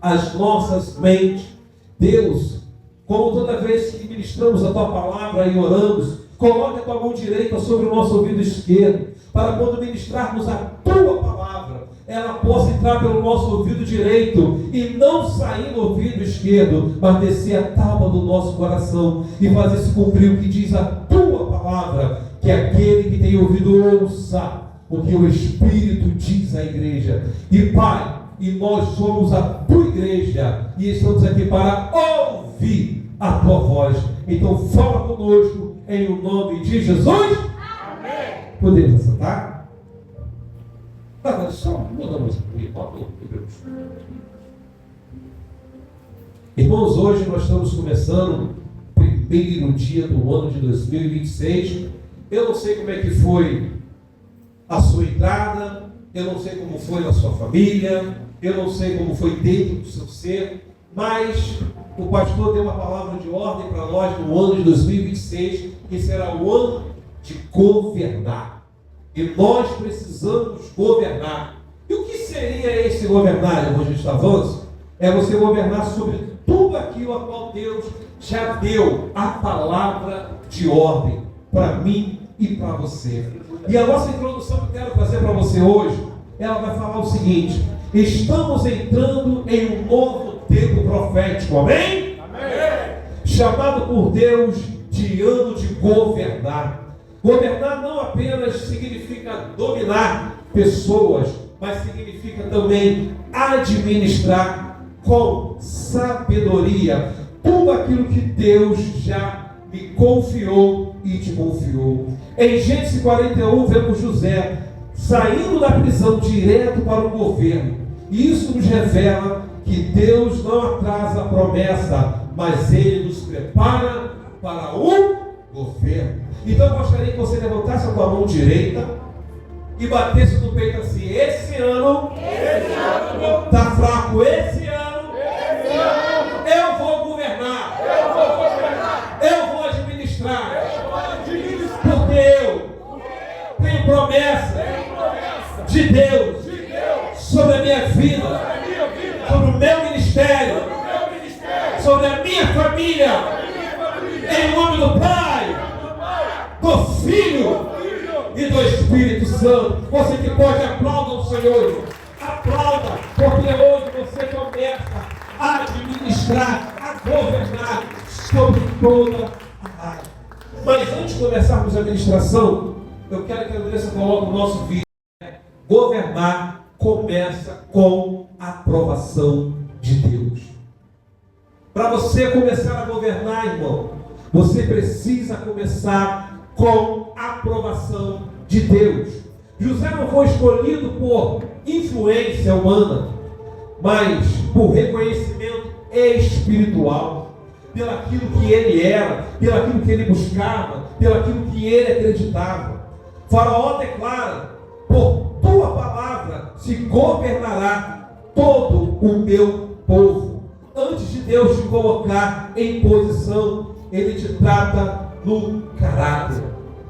as nossas mentes. Deus, como toda vez que ministramos a Tua palavra e oramos, coloque a Tua mão direita sobre o nosso ouvido esquerdo, para quando ministrarmos a Tua palavra, ela possa entrar pelo nosso ouvido direito e não sair no ouvido esquerdo, mas descer a tábua do nosso coração e fazer se cumprir o que diz a Tua palavra, que aquele que tem ouvido ouça o que o Espírito diz à igreja. E Pai, e nós somos a Tua igreja e estamos aqui para ouvir a Tua voz. Então fala conosco em o nome de Jesus. Amém. Podemos sentar? Tá, só muda a música. Irmãos, hoje nós estamos começando o primeiro dia do ano de 2026. Eu não sei como é que foi a sua entrada, eu não sei como foi na sua família, eu não sei como foi dentro do seu ser, mas o pastor deu uma palavra de ordem para nós no ano de 2026, que será o ano de governar. E nós precisamos governar. E o que seria esse governar, evangelista Avanço? É você governar sobre tudo aquilo a qual Deus já deu a palavra de ordem para mim e para você. E a nossa introdução que eu quero fazer para você hoje, ela vai falar o seguinte: estamos entrando em um novo tempo profético, amém? Amém. Chamado por Deus de ano de governar. Governar não apenas significa dominar pessoas, mas significa também administrar com sabedoria tudo aquilo que Deus já me confiou e te confiou. Em Gênesis 41 vemos José saindo da prisão direto para o governo. E isso nos revela que Deus não atrasa a promessa, mas Ele nos prepara para o governo. Então eu gostaria que você levantasse a tua mão direita e batesse no peito assim: esse ano está fraco, esse ano eu vou governar, eu vou administrar, porque eu tenho promessa de Deus sobre a minha vida, sobre o meu ministério, sobre a minha família, em nome do Pai, do Filho e do Espírito Santo. Você que pode, aplauda o Senhor, aplauda, porque hoje você começa a administrar, a governar sobre toda a área. Mas antes de começarmos a administração, eu quero que a Andressa coloque o nosso vídeo. Governar começa com a aprovação de Deus. Para você começar a governar, irmão, você precisa começar com a aprovação de Deus. José não foi escolhido por influência humana, mas por reconhecimento espiritual, pelaquilo que ele era, pelaquilo que ele buscava, pelaquilo que ele acreditava. Faraó declara: por tua palavra se governará todo o meu povo. Antes de Deus te colocar em posição, Ele te trata no caráter.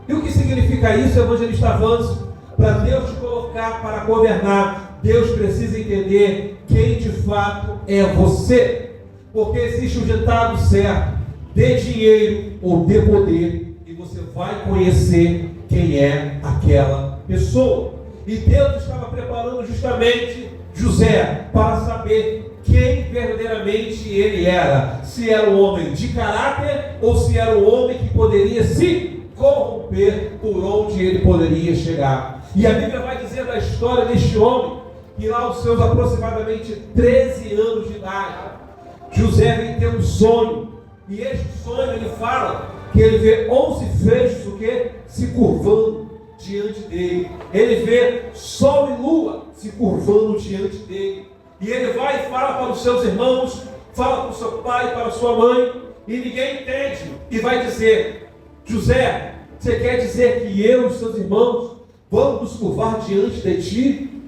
E o que significa isso, evangelista Avanço? Para Deus te colocar para governar, Deus precisa entender quem de fato é você. Porque existe um ditado certo: dê dinheiro ou dê poder, e você vai conhecer quem é aquela pessoa. E Deus estava preparando justamente José para saber quem verdadeiramente ele era. Se era um homem de caráter ou se era um homem que poderia se corromper por onde ele poderia chegar. E a Bíblia vai dizer da história deste homem que lá aos seus aproximadamente 13 anos de idade, José vem ter um sonho. E este sonho ele fala que ele vê 11 feixes o que? Se curvando diante dele. Ele vê sol e lua se curvando diante dele. E ele vai e fala para os seus irmãos, fala para o seu pai, para a sua mãe, e ninguém entende. E vai dizer: José, você quer dizer que eu e os seus irmãos vamos nos curvar diante de ti?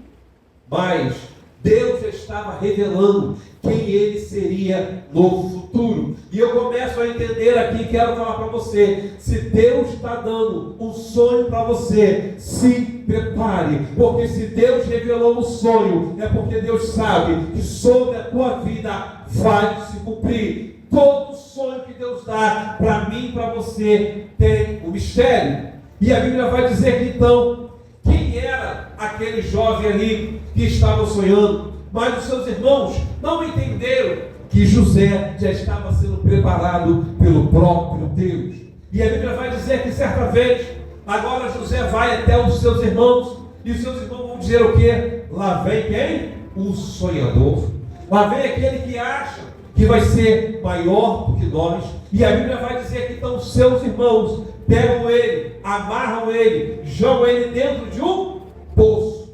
Mas Deus já estava revelando quem ele seria no futuro. E eu começo a entender aqui e quero falar para você: se Deus está dando um sonho para você, se prepare, porque se Deus revelou o sonho, é porque Deus sabe que sobre a tua vida vai se cumprir. Todo sonho que Deus dá para mim e para você tem um mistério. E a Bíblia vai dizer que então, quem era aquele jovem ali que estava sonhando? Mas os seus irmãos não entenderam que José já estava sendo preparado pelo próprio Deus. E a Bíblia vai dizer que certa vez, agora José vai até os seus irmãos, e os seus irmãos vão dizer o quê? Lá vem quem? O sonhador. Lá vem aquele que acha que vai ser maior do que nós. E a Bíblia vai dizer que então seus irmãos pegam ele, amarram ele, jogam ele dentro de um poço.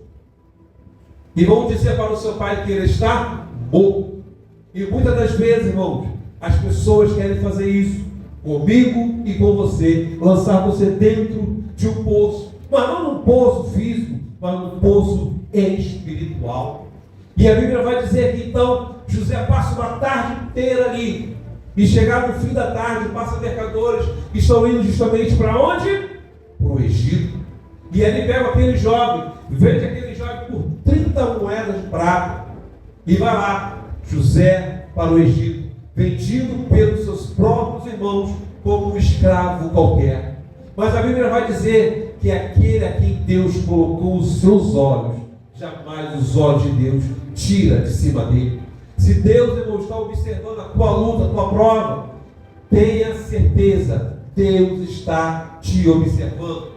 E vão dizer para o seu pai que ele está morto. E muitas das vezes, irmãos, as pessoas querem fazer isso comigo e com você, lançar você dentro de um poço, mas não num poço físico, mas num poço espiritual. E a Bíblia vai dizer que então José passa uma tarde inteira ali, e chegar no fim da tarde, passa mercadores que estão indo justamente para onde? Para o Egito. E ele pega aquele jovem, vende aquele jovem por 30 moedas de prata, e vai lá, José para o Egito, vendido pelos seus próprios irmãos como um escravo qualquer. Mas a Bíblia vai dizer que aquele a quem Deus colocou os seus olhos, jamais os olhos de Deus tira de cima dele. Se Deus, irmão, está observando a tua luta, a tua prova, tenha certeza, Deus está te observando.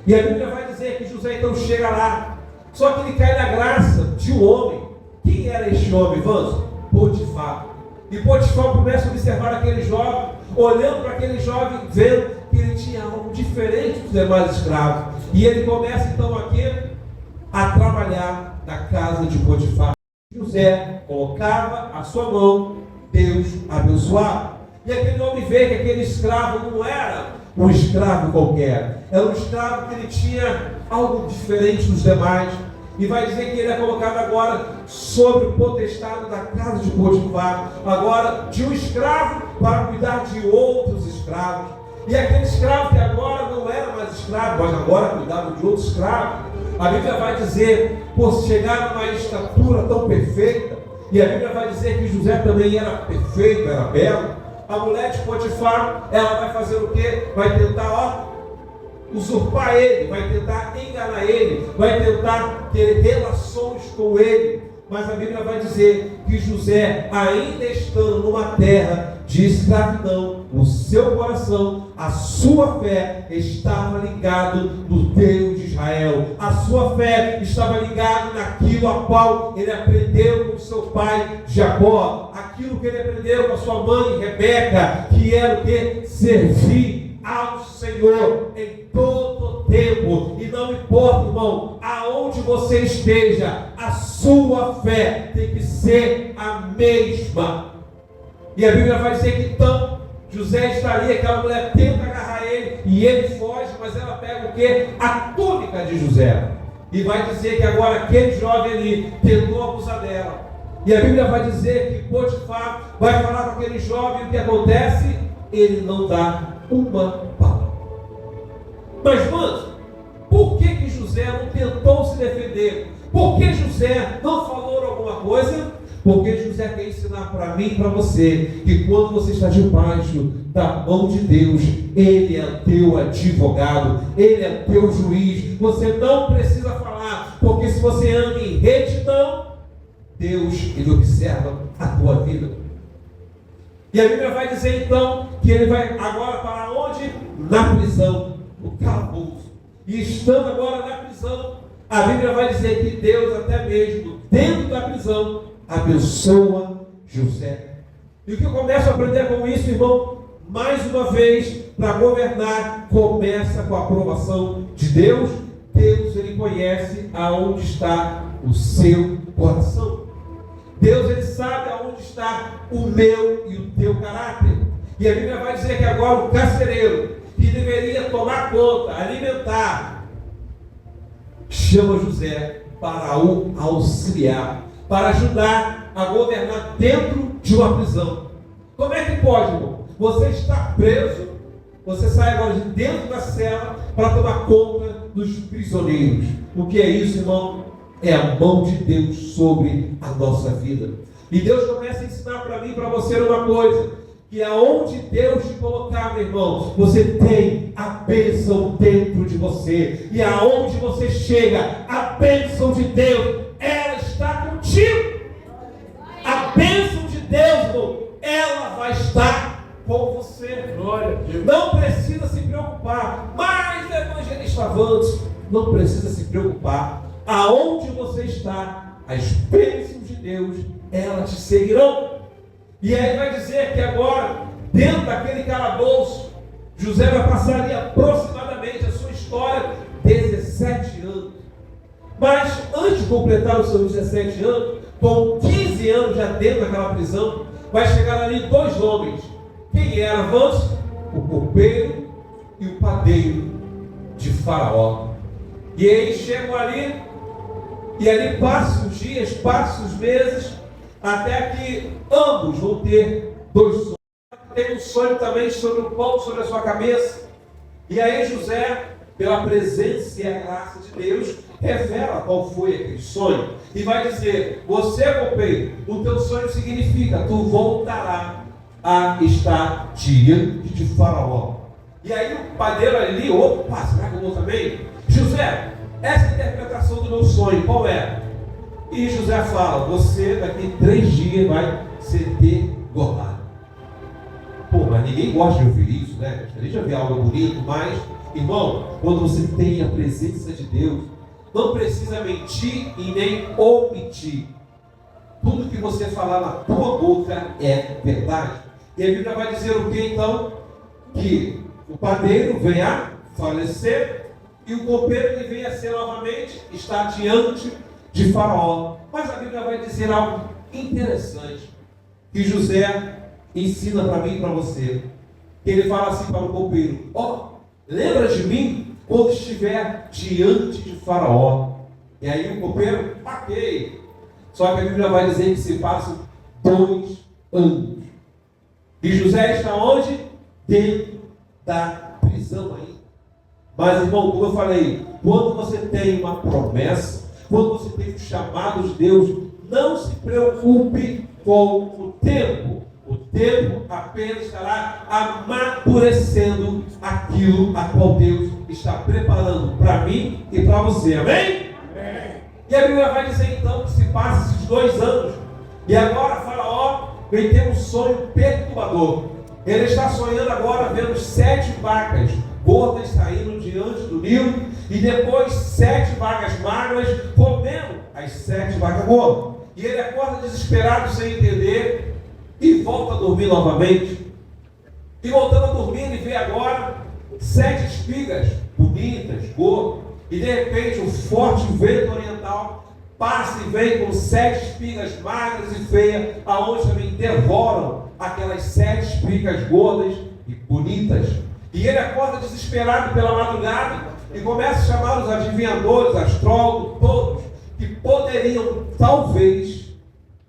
E a Bíblia vai dizer que José então chega lá, só que ele cai na graça de um homem. Quem era este homem, Vanzo? Potifar. E Potifar começa a observar aquele jovem, olhando para aquele jovem, vendo que ele tinha algo diferente dos demais escravos. E ele começa então aqui a trabalhar na casa de Potifar. José colocava a sua mão, Deus abençoava. E aquele homem vê que aquele escravo não era um escravo qualquer, era um escravo que ele tinha algo diferente dos demais. E vai dizer que ele é colocado agora sobre o potestado da casa de Potifar, agora de um escravo para cuidar de outros escravos. E aquele escravo que agora não era mais escravo, mas agora cuidava de outro escravo. A Bíblia vai dizer, por chegar numa estatura tão perfeita, e a Bíblia vai dizer que José também era perfeito, era belo. A mulher de Potifar, ela vai fazer o quê? Vai tentar, usurpar ele, vai tentar enganar ele, vai tentar ter relações com ele. Mas a Bíblia vai dizer que José, ainda estando numa terra de escravidão, o seu coração, a sua fé estava ligado no Deus de Israel. A sua fé estava ligada naquilo a qual ele aprendeu com seu pai Jacó, aquilo que ele aprendeu com a sua mãe Rebeca, que era o que? Servir ao Senhor em todo o tempo. E não importa, irmão, aonde você esteja, a sua fé tem que ser a mesma. E a Bíblia vai dizer que então José está ali, aquela mulher tenta agarrar ele e ele foge, mas ela pega o quê? A túnica de José. E vai dizer que agora aquele jovem ali tentou abusar dela. E a Bíblia vai dizer que Potifar vai falar com aquele jovem, o que acontece? Ele não dá uma palavra. Mas, mano, por que José não tentou se defender? Por que José não falou alguma coisa? Porque José quer ensinar para mim e para você que quando você está debaixo da mão de Deus, Ele é o teu advogado, Ele é o teu juiz. Você não precisa falar, porque se você anda em retidão, Deus, Ele observa a tua vida. E a Bíblia vai dizer então que ele vai agora para onde? Na prisão, no calabouço. E estando agora na prisão, a Bíblia vai dizer que Deus até mesmo dentro da prisão abençoa José. E o que eu começo a aprender com isso, irmão? Mais uma vez, para governar, começa com a aprovação de Deus. Deus, Ele conhece aonde está o seu coração. Deus, Ele sabe aonde está o meu e o teu caráter. E a Bíblia vai dizer que agora o carcereiro, que deveria tomar conta, alimentar, chama José para o auxiliar, para ajudar a governar dentro de uma prisão. Como é que pode, irmão? Você está preso, você sai agora de dentro da cela para tomar conta dos prisioneiros. O que é isso, irmão? É a mão de Deus sobre a nossa vida. E Deus começa a ensinar para mim e para você uma coisa: que aonde Deus te colocar, meu irmão, você tem a bênção dentro de você. E aonde você chega, a bênção de Deus, ela está contigo. A bênção de Deus, irmão, ela vai estar com você. Não precisa se preocupar. Mas, evangelista Vantos, não precisa se preocupar. Aonde você está, as bênçãos de Deus, elas te seguirão. E aí vai dizer que agora, dentro daquele calabouço, José vai passar ali aproximadamente a sua história 17 anos. Mas antes de completar os seus 17 anos, com 15 anos já dentro daquela prisão, vai chegar ali dois homens. Quem era, vamos? O copeiro e o padeiro de Faraó. E aí chegam ali, e ali passam os dias, passam os meses, até que ambos vão ter dois sonhos. Tem um sonho também sobre o pão sobre a sua cabeça. E aí José, pela presença e a graça de Deus, revela qual foi aquele sonho. E vai dizer: você, copeiro, o teu sonho significa, tu voltarás a estar diante de Faraó. E aí o padeiro ali, opa, será que eu vou também? José, essa é a interpretação do meu sonho, qual é? E José fala: você daqui 3 dias vai ser degolado. Pô, mas ninguém gosta de ouvir isso, né? A gente já vê algo bonito, mas, irmão, quando você tem a presença de Deus, não precisa mentir e nem omitir. Tudo que você falar na tua boca é verdade. E a Bíblia vai dizer o que então? Que o padeiro vem a falecer e o copeiro que vem a ser novamente está diante de Faraó. Mas a Bíblia vai dizer algo interessante que José ensina para mim e para você. Que ele fala assim para o copeiro: lembra de mim quando estiver diante de Faraó. E aí o copeiro, ok. Só que a Bíblia vai dizer que se passam 2 anos. E José está onde? Dentro da prisão ainda. Mas, irmão, como eu falei, quando você tem uma promessa, quando você tem um chamado de Deus, não se preocupe com o tempo. O tempo apenas estará amadurecendo aquilo a qual Deus está preparando para mim e para você. Amém? Amém? E a Bíblia vai dizer então que se passa esses 2 anos. E agora Faraó vem ter um sonho perturbador. Ele está sonhando agora vendo 7 vacas gordas saindo diante do Nilo. E depois 7 vacas magras comendo as 7 vacas gordas. E ele acorda desesperado sem entender. E volta a dormir novamente. E voltando a dormir, ele vê agora 7 espigas bonitas, gordas. E de repente um forte vento oriental passa e vem com 7 espigas magras e feias, aonde também devoram aquelas 7 espigas gordas e bonitas. E ele acorda desesperado pela madrugada e começa a chamar os adivinhadores, astrólogos, todos, que poderiam talvez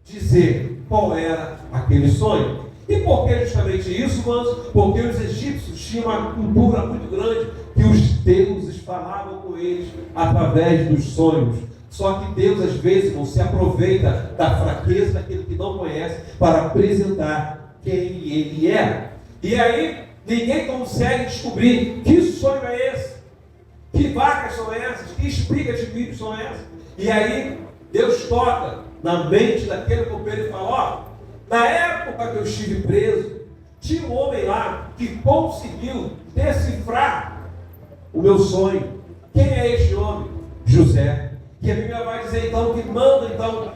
dizer qual era aquele sonho. E por que justamente isso, irmãos? Porque os egípcios tinham uma cultura muito grande que os deuses falavam com eles através dos sonhos. Só que Deus, às vezes, irmão, se aproveita da fraqueza daquele que não conhece para apresentar quem ele é. E aí, ninguém consegue descobrir que sonho é esse, que vacas são essas, que espigas de milho são essas. E aí, Deus toca na mente daquele copeiro e fala: na época que eu estive preso, tinha um homem lá que conseguiu decifrar o meu sonho. Quem é este homem? José. E a Bíblia vai dizer então que manda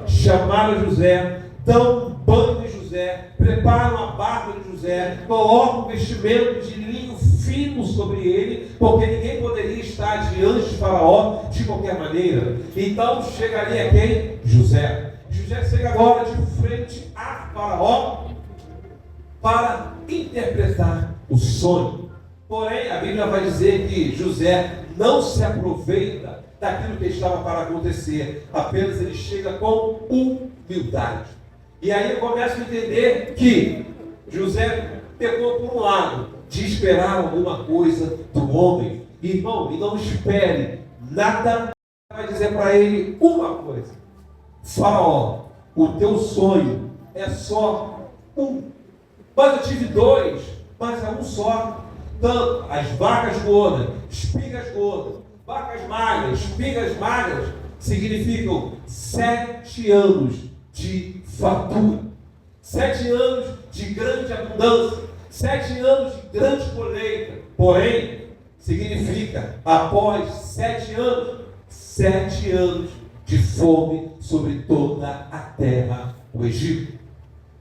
chamar José, dão um banho de José, preparam a barba de José, colocam um vestimento de linho fino sobre ele, porque ninguém poderia estar diante de Faraó de qualquer maneira. Então chega ali a quem? José. José chega agora de frente a Faraó para interpretar o sonho. Porém, a Bíblia vai dizer que José não se aproveita daquilo que estava para acontecer, apenas ele chega com humildade. E aí eu começo a entender que José pegou por um lado de esperar alguma coisa do homem, Irmão, e não espere nada. Vai dizer para ele uma coisa: Faraó, o teu sonho é só um. Mas eu tive dois, mas é um só. Tanto as vacas gordas, espigas gordas, vacas magras, espigas magras, significam 7 anos de fartura, 7 anos de grande abundância, 7 anos de grande colheita. Porém, significa, após 7 anos, 7 anos de fome sobre toda a terra do Egito.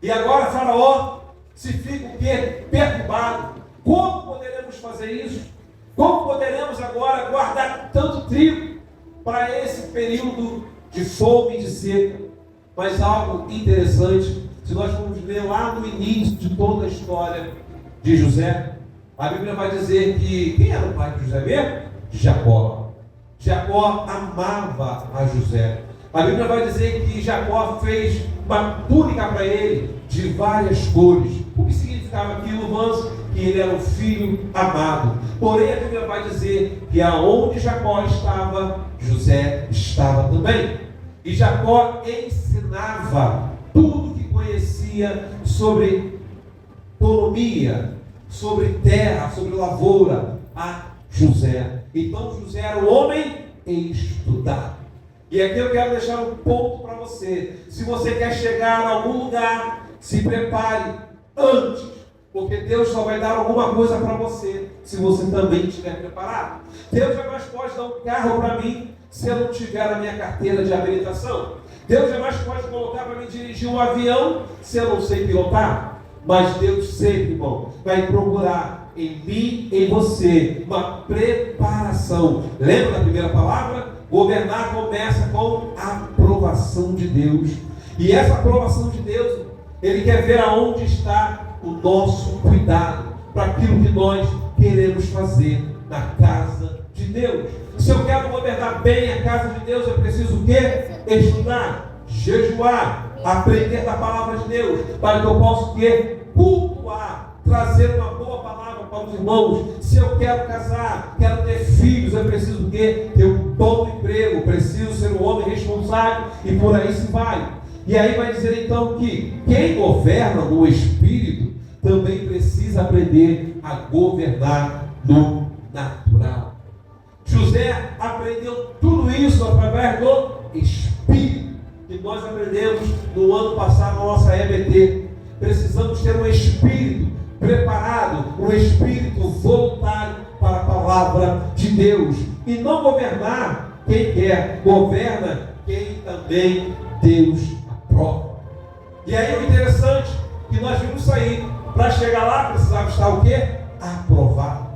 E agora Faraó se fica o quê? Perturbado. Como poderemos fazer isso? Como poderemos agora guardar tanto trigo para esse período de fome e de seca? Mas algo interessante, se nós formos ler lá no início de toda a história de José, a Bíblia vai dizer que quem era o pai de José mesmo? Jacó. Jacó amava a José. A Bíblia vai dizer que Jacó fez uma túnica para ele de várias cores. O que significava aquilo, irmãos? Que ele era um filho amado. Porém, a Bíblia vai dizer que aonde Jacó estava, José estava também. E Jacó ensinava tudo que conhecia sobre economia, sobre terra, sobre lavoura, a José. Então José era um homem estudado. E aqui eu quero deixar um ponto para você. Se você quer chegar a algum lugar, se prepare antes, porque Deus só vai dar alguma coisa para você se você também estiver preparado. Deus jamais pode dar um carro para mim se eu não tiver a minha carteira de habilitação. Deus jamais pode colocar para mim dirigir um avião se eu não sei pilotar. Mas Deus sempre, irmão, vai procurar em mim, em você, uma preparação. Lembra da primeira palavra? Governar começa com a aprovação de Deus. E essa aprovação de Deus, Ele quer ver aonde está o nosso cuidado para aquilo que nós queremos fazer na casa de Deus. Se eu quero governar bem a casa de Deus, eu preciso o quê? Estudar, jejuar, aprender da palavra de Deus, para que eu possa o quê? Cultuar, trazer uma boa palavra para os irmãos. Se eu quero casar, quero ter filhos, eu preciso o quê? Ter um bom emprego, preciso ser um homem responsável, e por aí se vai. E aí vai dizer então que quem governa no Espírito também precisa aprender a governar no natural. José aprendeu tudo isso através do Espírito, que nós aprendemos no ano passado na nossa EBT. Precisamos ter um espírito preparado, um espírito voluntário para a palavra de Deus. E não governar quem quer, governa quem também Deus aprova. E aí o interessante que nós vimos sair, para chegar lá precisava estar o quê? Aprovado.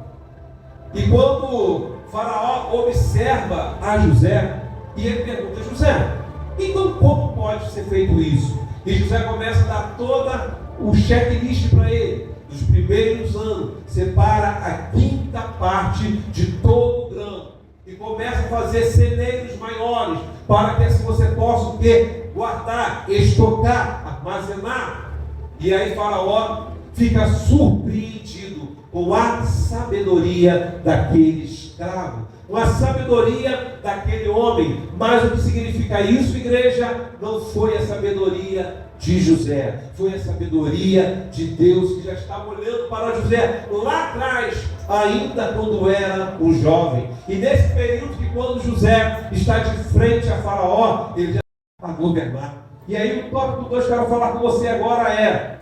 E quando Faraó observa a José, e ele pergunta: José, então como pode ser feito isso? E José começa a dar toda o checklist para ele. Nos primeiros anos, separa a 5ª parte de todo o grão e começa a fazer celeiros maiores, para que assim você possa o quê? Guardar, estocar, armazenar. E aí Faraó fica surpreendido com a sabedoria daquele escravo, com a sabedoria daquele homem. Mas o que significa isso, igreja? Não foi a sabedoria de José, foi a sabedoria de Deus, que já estava olhando para José lá atrás, ainda quando era um jovem. E nesse período que quando José está de frente a Faraó, ele já está a governar. E aí o tópico 2 que eu quero falar com você agora é: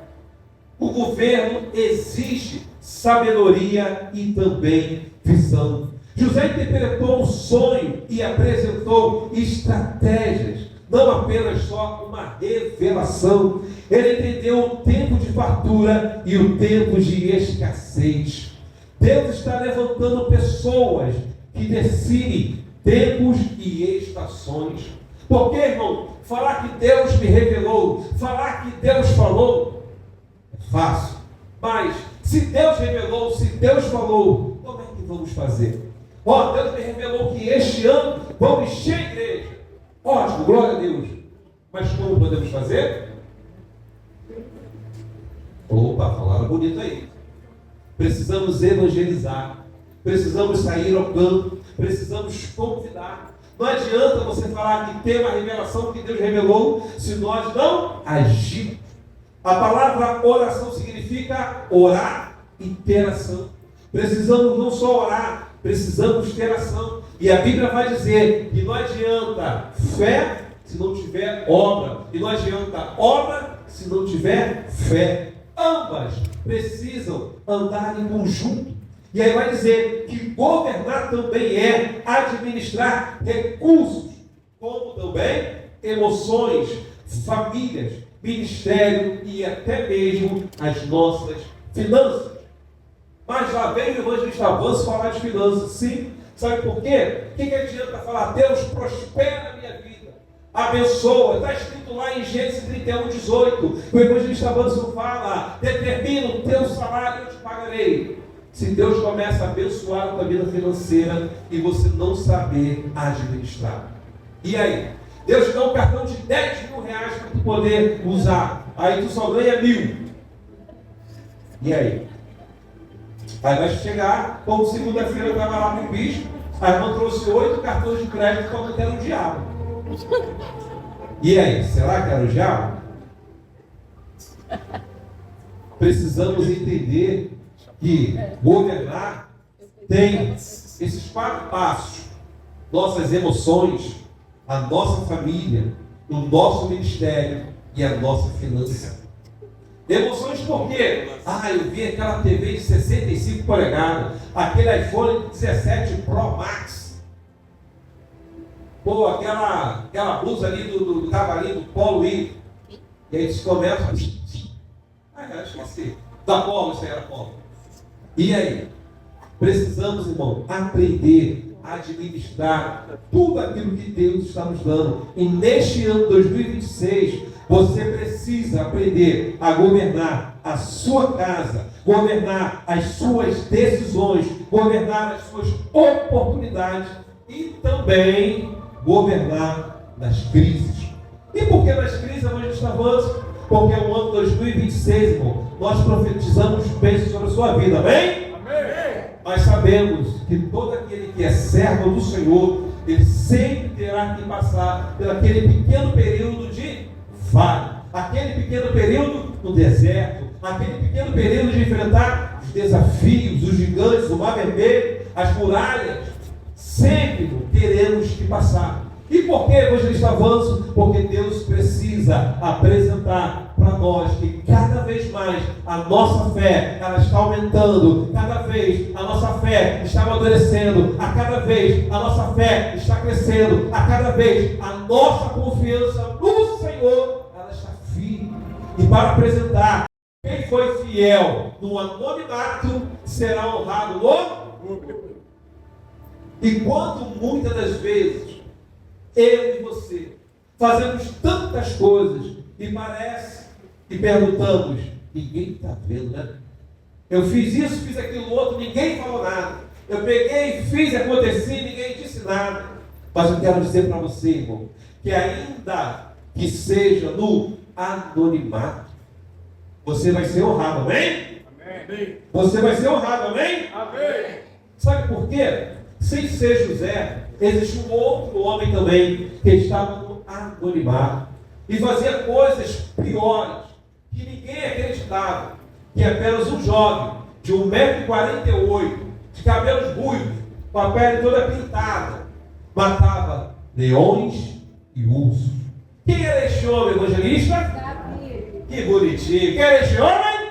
o governo exige sabedoria e também visão. José interpretou um sonho e apresentou estratégias, não apenas só uma revelação. Ele entendeu o tempo de fartura e o tempo de escassez. Deus está levantando pessoas que definem tempos e estações. Porque, irmão, falar que Deus me revelou, falar que Deus falou, é fácil. Mas, se Deus revelou, se Deus falou, como é que vamos fazer? Deus me revelou que este ano vamos encher a igreja. Ótimo, glória a Deus. Mas como podemos fazer? Opa, falaram bonito aí. Precisamos evangelizar. precisamos sair ao campo, precisamos convidar. Não adianta você falar que tem uma revelação que Deus revelou se nós não agirmos. A palavra oração significa orar e ter ação. Precisamos não só orar, precisamos ter ação. E a Bíblia vai dizer que não adianta fé se não tiver obra. E não adianta obra se não tiver fé. Ambas precisam andar em conjunto. E aí vai dizer que governar também é administrar recursos, como também emoções, famílias, ministério e até mesmo as nossas finanças. Mas lá vem o evangelista Avanço falar de finanças, sim. Sabe por quê? O que adianta falar? Deus prospera a minha vida, abençoa. Está escrito lá em Gênesis 31:18. O evangelista Avanço fala: determina o teu salário, eu te pagarei. Se Deus começa a abençoar a tua vida financeira e você não saber administrar. E aí? Deus te dá um cartão de 10 mil reais para tu poder usar. Aí tu só ganha 1.000. E aí? Aí vai chegar, como segunda-feira eu estava lá com o bispo, a irmã trouxe 8 cartões de crédito para que era o diabo. E aí? Será que era o diabo? Precisamos entender que governar tem esses 4 passos: nossas emoções, a nossa família, o nosso ministério e a nossa finança. Emoções por quê? Eu vi aquela TV de 65 polegadas, aquele iPhone 17 Pro Max, aquela blusa ali do cavalinho do Polo I. E aí eles começam esqueci. Da Polo, isso aí era Polo. E aí? Precisamos, irmão, aprender a administrar tudo aquilo que Deus está nos dando. E neste ano 2026, você precisa aprender a governar a sua casa, governar as suas decisões, governar as suas oportunidades e também governar nas crises. E por que nas crises, evangelista Avanço? Porque é o ano 2026, irmão, nós profetizamos bênçãos sobre a sua vida, amém? Amém? Mas sabemos que todo aquele que é servo do Senhor, ele sempre terá que passar por aquele pequeno período de vale, aquele pequeno período no deserto, aquele pequeno período de enfrentar os desafios, os gigantes, o mar vermelho, as muralhas. Sempre teremos que passar. E por que, evangelista Avanço? Porque Deus precisa apresentar para nós que cada vez mais a nossa fé ela está aumentando, cada vez a nossa fé está amadurecendo, a cada vez a nossa fé está crescendo, a cada vez a nossa confiança no Senhor ela está firme. E para apresentar quem foi fiel no anonimato será honrado no público. E quando muitas das vezes eu e você fazemos tantas coisas e parece que perguntamos, ninguém está vendo, né? Eu fiz isso, fiz aquilo outro, ninguém falou nada. Eu peguei, fiz, aconteci, ninguém disse nada. Mas eu quero dizer para você, irmão, que ainda que seja no anonimato, você vai ser honrado, amém? Amém. Você vai ser honrado, amém? Amém. Sabe por quê? Sem ser José, existe um outro homem também que estava no anonimato e fazia coisas piores que ninguém acreditava, que apenas um jovem de 1,48 m, de cabelos ruivos, com a pele toda pintada, matava leões e ursos. Quem era este homem, evangelista? Davi. Que bonitinho. Quem era este homem?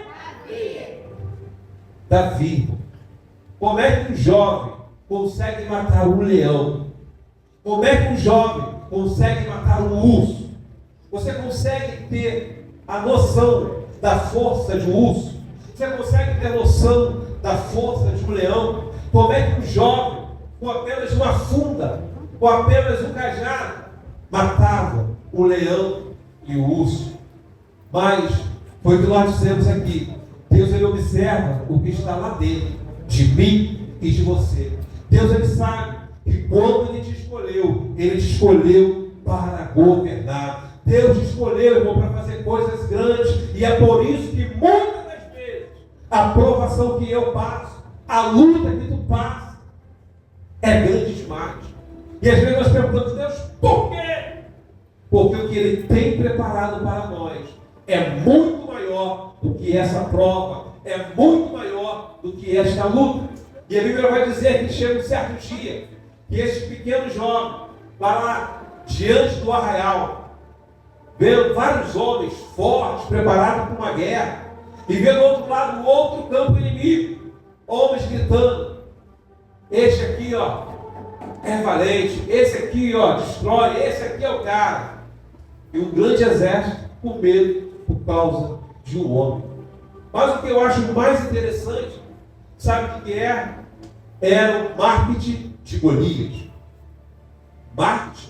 Davi. Davi. Como é que um jovem consegue matar um leão? Como é que um jovem consegue matar um urso? Você consegue ter a noção da força de um urso? Você consegue ter noção da força de um leão? Como é que um jovem, com apenas uma funda, com apenas um cajado, matava o leão e o urso? Mas foi o que nós dissemos aqui. Deus ele observa o que está lá dentro, de mim e de você. Deus ele sabe que quando ele te escolheu para governar. Deus te escolheu, irmão, para fazer coisas grandes. E é por isso que muitas das vezes a provação que eu passo, a luta que tu passa, é grande demais. E às vezes nós perguntamos, Deus, por quê? Porque o que Ele tem preparado para nós é muito maior do que essa prova, é muito maior do que esta luta. E a Bíblia vai dizer que chega um certo dia, que esse pequeno jovem vai lá diante do arraial, vendo vários homens fortes, preparados para uma guerra, e vê do outro lado o outro campo inimigo, homens gritando, este aqui, ó, é valente, esse aqui, ó, destrói, esse aqui é o cara. E um grande exército com medo por causa de um homem. Mas o que eu acho mais interessante, sabe o que é? Era o marketing de Golias. Marketing?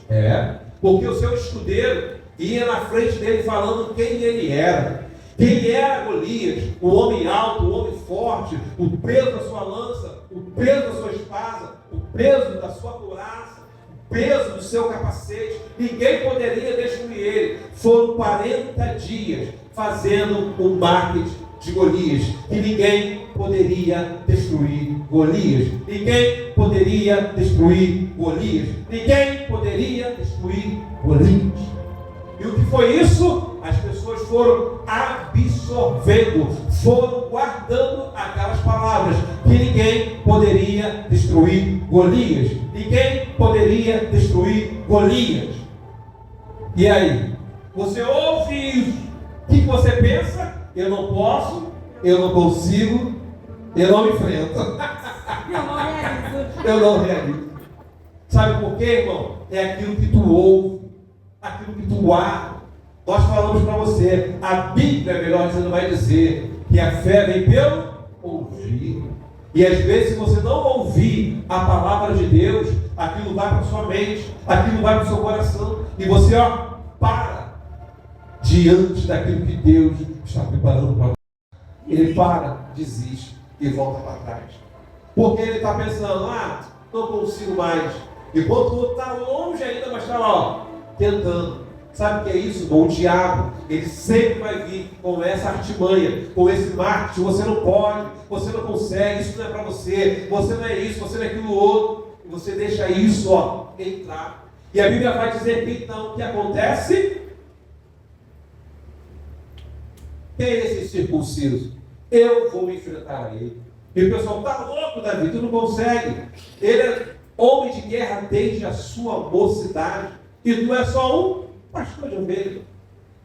Porque o seu escudeiro ia na frente dele falando quem ele era. Quem era Golias? O homem alto, o homem forte, o peso da sua lança, o peso da sua espada, o peso da sua couraça, o peso do seu capacete. Ninguém poderia destruir ele. Foram 40 dias fazendo o marketing de Golias. E ninguém poderia destruir Golias. Ninguém poderia destruir Golias. Ninguém poderia destruir Golias. E o que foi isso? As pessoas foram absorvendo, foram guardando aquelas palavras, que ninguém poderia destruir Golias. Ninguém poderia destruir Golias. E aí? Você ouve isso. O que você pensa? Eu não posso, eu não consigo, eu não enfrento. Eu não realizo. Sabe por quê, irmão? É aquilo que tu ouve, aquilo que tu guarda. Nós falamos para você, a Bíblia, melhor dizendo, vai dizer que a fé vem pelo ouvir. E às vezes, se você não ouvir a palavra de Deus, aquilo vai para a sua mente, aquilo vai para o seu coração, e você, para diante daquilo que Deus está preparando para você. Ele para, desiste e volta para trás. Porque ele está pensando, não consigo mais. Enquanto o outro está longe ainda, mas está lá, tentando. Sabe o que é isso? O diabo, ele sempre vai vir com essa artimanha, com esse marketing. Você não pode, você não consegue, isso não é para você, você não é isso, você não é aquilo outro. E você deixa isso, entrar. E a Bíblia vai dizer que então, o que acontece? Quem é esse circunciso? Eu vou enfrentar ele. E o pessoal, tá louco, Davi, tu não consegue. Ele é homem de guerra desde a sua mocidade. E tu é só um pastor de ovelha.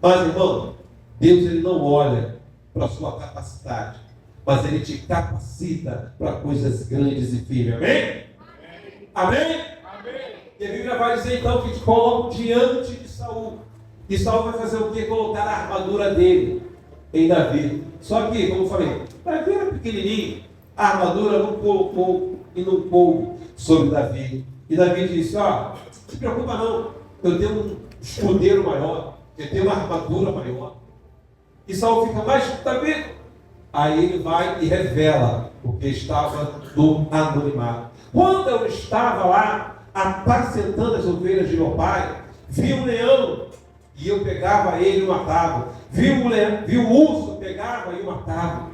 Mas, irmão, Deus ele não olha para a sua capacidade, mas Ele te capacita para coisas grandes e firmes. Amém? Amém? Amém? E a Bíblia vai dizer então que te colocam diante de Saul. E Saul vai fazer o quê? Colocar a armadura dele em Davi. Só que, como eu falei, Davi era pequenininho, a armadura não colocou e não coube sobre Davi. E Davi disse, não se preocupa não, eu tenho um escudeiro maior, eu tenho uma armadura maior. E Saul fica, mas Davi, aí ele vai e revela, porque estava no anonimato. Quando eu estava lá, apacentando as ovelhas de meu pai, vi um leão, e eu pegava ele e o matava. Vi o urso, pegava e o matava.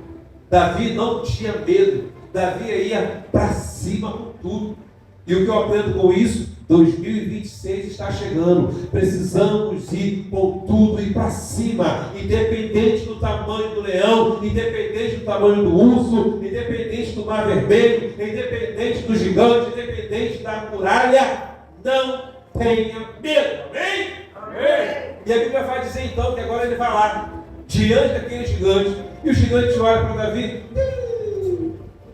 Davi não tinha medo. Davi ia para cima com tudo. E o que eu aprendo com isso? 2026 está chegando. Precisamos ir com tudo e para cima. Independente do tamanho do leão, independente do tamanho do urso, independente do mar vermelho, independente do gigante, independente da muralha, não tenha medo. Amém? Amém. E a Bíblia vai dizer então que agora ele vai lá, diante daquele gigante, e o gigante olha para Davi,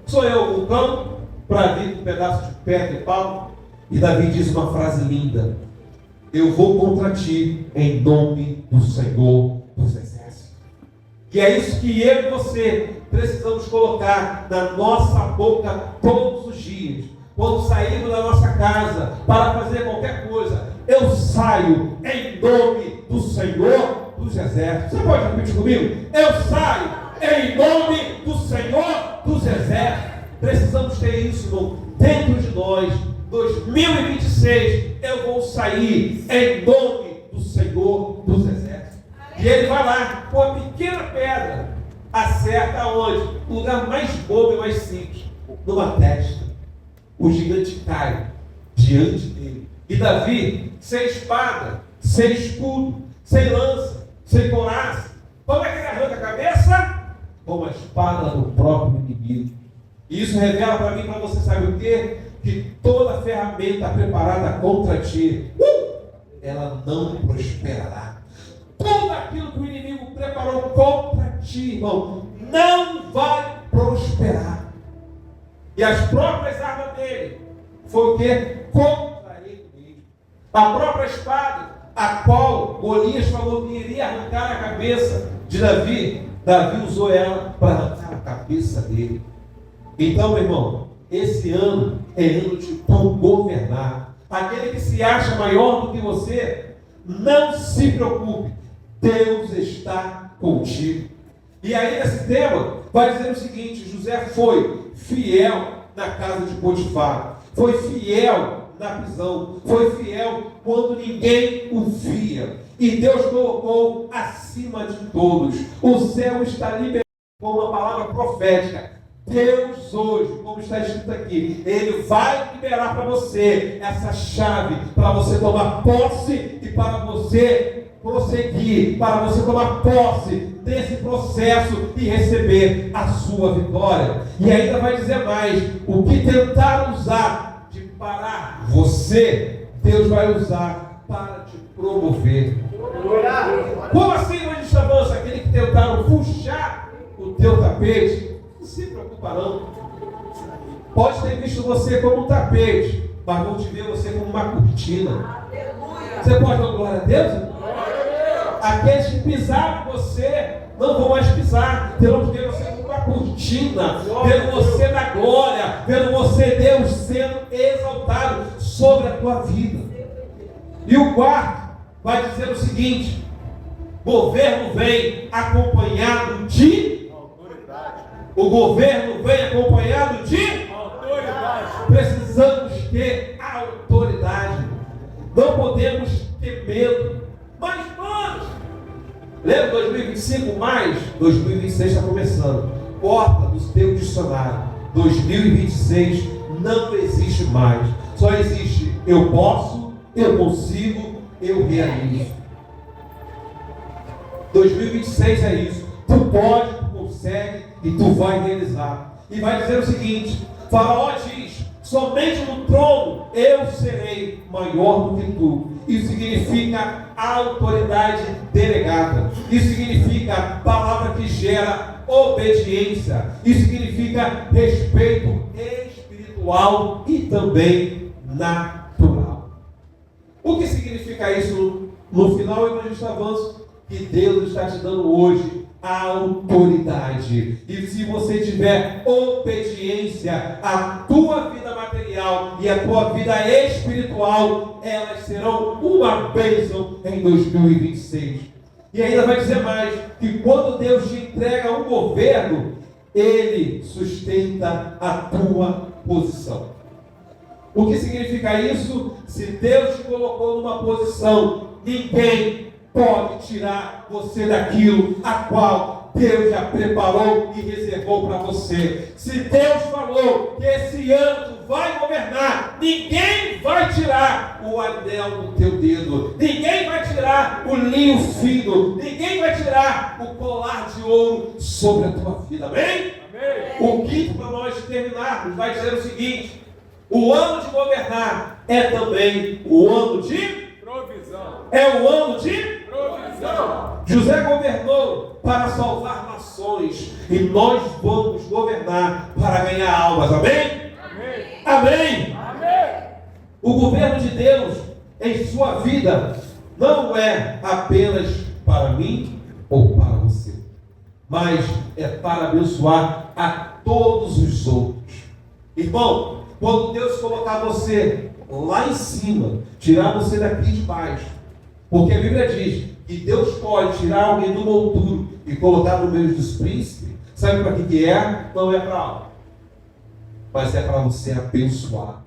sou eu, o cão, para vir com um pedaço de pedra e pau. E Davi diz uma frase linda, eu vou contra ti em nome do Senhor dos Exércitos. E é isso que eu e você precisamos colocar na nossa boca todos os dias. Quando saímos da nossa casa para fazer qualquer coisa, eu saio em nome do Senhor dos Exércitos. Você pode repetir comigo? Eu saio em nome do Senhor dos Exércitos. Precisamos ter isso, irmão, dentro de nós. 2026, eu vou sair em nome do Senhor dos Exércitos. E ele vai lá, com a pequena pedra, acerta onde? O lugar mais bobo e mais simples, numa testa. o gigante cai diante dele. E Davi, sem espada, sem escudo, sem lança, sem couraça, como é que ele arranca a cabeça? Com a espada do próprio inimigo. E isso revela para mim e para você, sabe o quê? Que toda ferramenta preparada contra ti, ela não prosperará. Tudo aquilo que o inimigo preparou contra ti, irmão, não vai prosperar. E as próprias armas dele foi o quê? Contra ele mesmo. A própria espada, a qual Golias falou que iria arrancar a cabeça de Davi, Davi usou ela para arrancar a cabeça dele. Então, meu irmão, esse ano é ano de tu governar. Aquele que se acha maior do que você, não se preocupe, Deus está contigo. E aí nesse tema vai dizer o seguinte: José foi fiel na casa de Potifar, foi fiel na prisão, foi fiel quando ninguém o via, e Deus colocou acima de todos. O céu está liberado com uma palavra profética. Deus hoje, como está escrito aqui, Ele vai liberar para você essa chave, para você tomar posse e para você prosseguir, para você tomar posse desse processo e receber a sua vitória. E ainda vai dizer mais: o que tentaram usar de parar você, Deus vai usar para te promover. Como assim, Luiz Avança? Aquele que tentaram puxar o teu tapete, não se preocupa não. Pode ter visto você como um tapete, mas vão te ver você como uma cortina. Você pode dar glória a Deus? Aqueles que pisaram em você não vão mais pisar, terão que ver você como uma cortina, vendo você na glória, vendo você, Deus, sendo exaltado sobre a tua vida. E o quarto vai dizer o seguinte: governo vem acompanhado de autoridade. O governo vem acompanhado de autoridade. Precisamos ter autoridade. Não podemos ter medo. Mas, mano, lembra 2025 mais? 2026 está começando. Corta do teu dicionário. 2026 não existe mais. Só existe eu posso, eu consigo, eu realizo. 2026 é isso. Tu pode, tu consegue e tu vai realizar. E vai dizer o seguinte: Faraó diz: somente no trono eu serei maior do que tu. Isso significa autoridade delegada. Isso significa palavra que gera obediência. Isso significa respeito espiritual e também natural. O que significa isso no final, evangelista Avanço? Que Deus está te dando hoje a autoridade. E se você tiver obediência, a tua vida material e a tua vida espiritual, elas serão uma bênção em 2026. E ainda vai dizer mais, que quando Deus te entrega um governo, Ele sustenta a tua posição. O que significa isso? Se Deus te colocou numa posição, ninguém pode tirar você daquilo a qual Deus já preparou e reservou para você. Se Deus falou que esse ano tu vai governar, ninguém vai tirar o anel do teu dedo, ninguém vai tirar o linho fino, ninguém vai tirar o colar de ouro sobre a tua vida. Amém? Amém. O quinto, para nós terminarmos, vai dizer o seguinte: o ano de governar é também o ano de provisão. É o ano de provisão. José governou para salvar nações e nós vamos governar para ganhar almas. Amém? Amém. Amém. Amém. O governo de Deus em sua vida não é apenas para mim ou para você, mas é para abençoar a todos os outros. Irmão, quando Deus colocar você lá em cima, tirar você daqui de baixo, porque a Bíblia diz que Deus pode tirar alguém do monturo e colocar no meio dos príncipes. Sabe para que é? Não é para algo, mas é para você abençoar,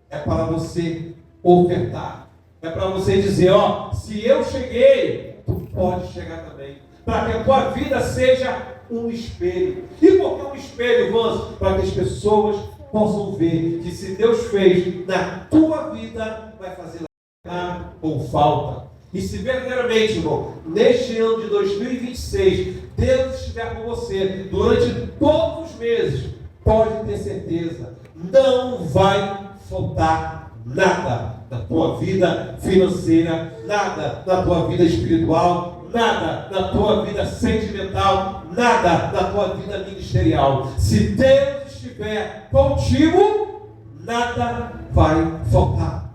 é para você ofertar, é para você dizer: ó, se eu cheguei, tu pode chegar também, para que a tua vida seja um espelho. E por que um espelho, Vans? Para que as pessoas possam ver que se Deus fez na tua vida, vai fazer lá com falta. E se verdadeiramente, irmão, neste ano de 2026, Deus estiver com você durante todos os meses, pode ter certeza, não vai faltar nada na tua vida financeira, nada na tua vida espiritual, nada na tua vida sentimental, nada na tua vida ministerial. Se Deus estiver contigo, nada vai faltar.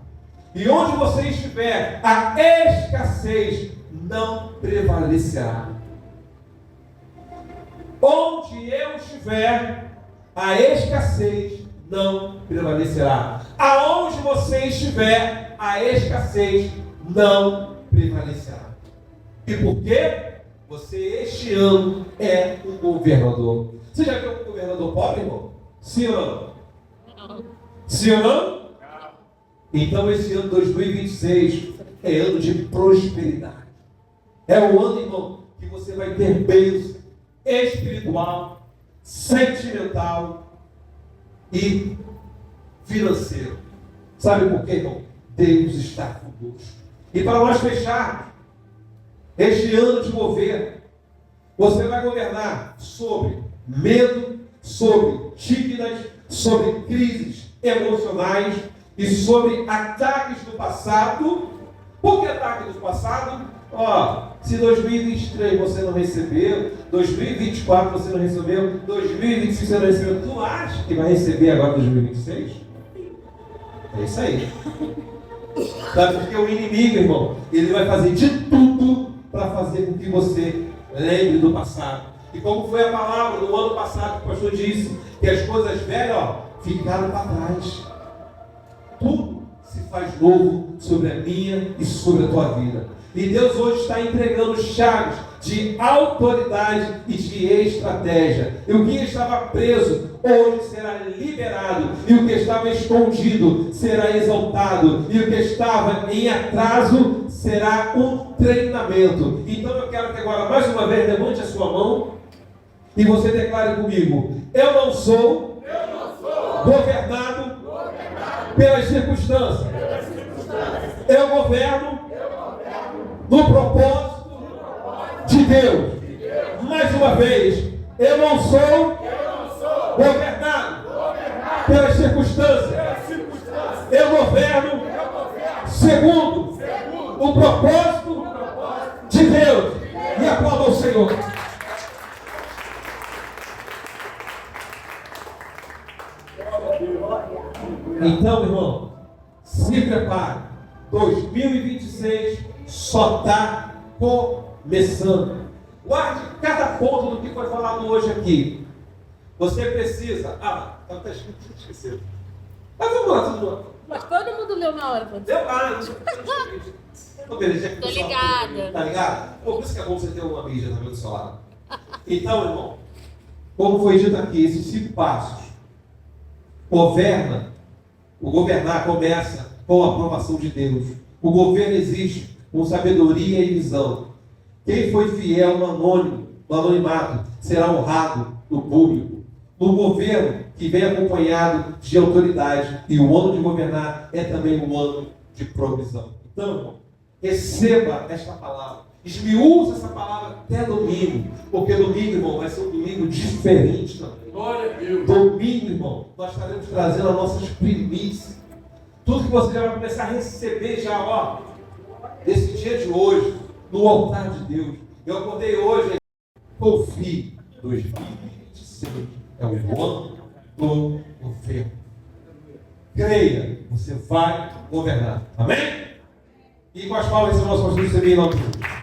E onde você estiver, a escassez não prevalecerá. Onde eu estiver, a escassez não prevalecerá. Aonde você estiver, a escassez não prevalecerá. E por quê? Você este ano é um governador. Você já viu um governador pobre, irmão? Sim ou não? Sim ou não? Então esse ano 2026 é ano de prosperidade. É o ano, irmão, que você vai ter bênção espiritual, sentimental e financeiro. Sabe por quê, irmão? Deus está conosco. E para nós fecharmos este ano de governo, você vai governar sobre medo, sobre dívidas, sobre crises emocionais e sobre ataques do passado. Por que ataque do passado? Se 2023 você não recebeu, 2024 você não recebeu, 2025 você não recebeu, tu acha que vai receber agora 2026? É isso aí. Sabe porque o inimigo, irmão, ele vai fazer de tudo para fazer com que você lembre do passado. E como foi a palavra do ano passado que o pastor disse, que as coisas velhas, ficaram para trás. Tudo se faz novo sobre a minha e sobre a tua vida. E Deus hoje está entregando chaves de autoridade e de estratégia. E o que estava preso hoje será liberado. E o que estava escondido será exaltado. E o que estava em atraso será um treinamento. Então eu quero que agora, mais uma vez, levante a sua mão e você declare comigo: eu não sou governado pelas circunstâncias. Eu governo no propósito de Deus. Mais uma vez, eu não sou governado pelas circunstâncias. Eu governo segundo o propósito de Deus. E aplauda o Senhor. Então, irmão, se prepare. 2026 só está começando. Guarde cada ponto do que foi falado hoje aqui. Você precisa. Está esquecido. Mas vamos lá, tudo bom. Mas todo mundo leu na hora. Deu? Tô ligada. Tá ligado? Por isso que é bom você ter uma mídia também do seu lado. Então, irmão, como foi dito aqui, esses 5 passos. O governar começa com a aprovação de Deus. O governo existe com sabedoria e visão. Quem foi fiel no anonimato, será honrado no público. No governo que vem acompanhado de autoridade. E o ano de governar é também um ano de provisão. Então, irmão, receba esta palavra. Esmiúça essa palavra até domingo. Porque domingo, irmão, vai ser um domingo diferente também. Domingo, irmão, nós estaremos trazendo as nossas primícias. Tudo que você já vai começar a receber já, desse dia de hoje, no altar de Deus. Eu acordei hoje, confie, 2026 é o ano do governo. Creia, você vai governar. Amém? E com as palmas, esse é o nosso pastor em nome de Jesus.